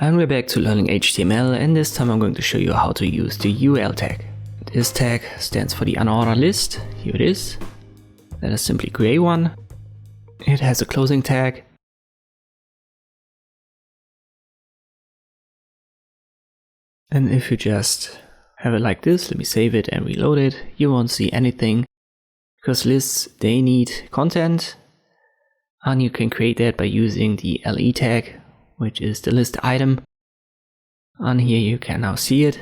And we're back to learning HTML, and this time I'm going to show you how to use the UL tag. This tag stands for the unordered list. Here it is. Let us simply create one. It has a closing tag. And if you just have it like this, let me save it and reload it, you won't see anything. Because lists, they need content. And you can create that by using the LE tag, which is the list item. And here you can now see it.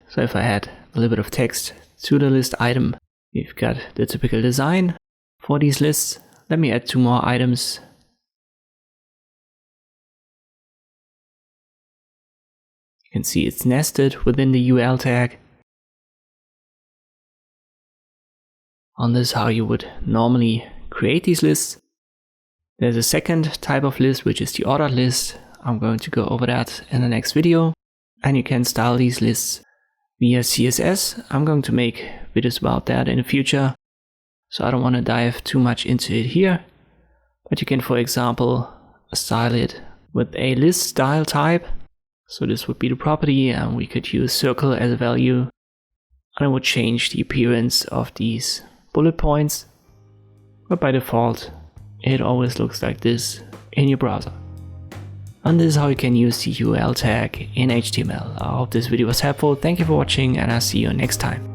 So if I add a little bit of text to the list item, we've got the typical design for these lists. Let me add 2 more items. You can see it's nested within the UL tag. And this is how you would normally create these lists. There's a second type of list, which is the ordered list. I'm going to go over that in the next video. And you can style these lists via CSS. I'm going to make videos about that in the future, so I don't want to dive too much into it here. But you can, for example, style it with a list style type. So this would be the property, and we could use circle as a value. And it would change the appearance of these bullet points. But by default, it always looks like this in your browser. And this is how you can use the UL tag in HTML. I hope this video was helpful. Thank you for watching, and I'll see you next time.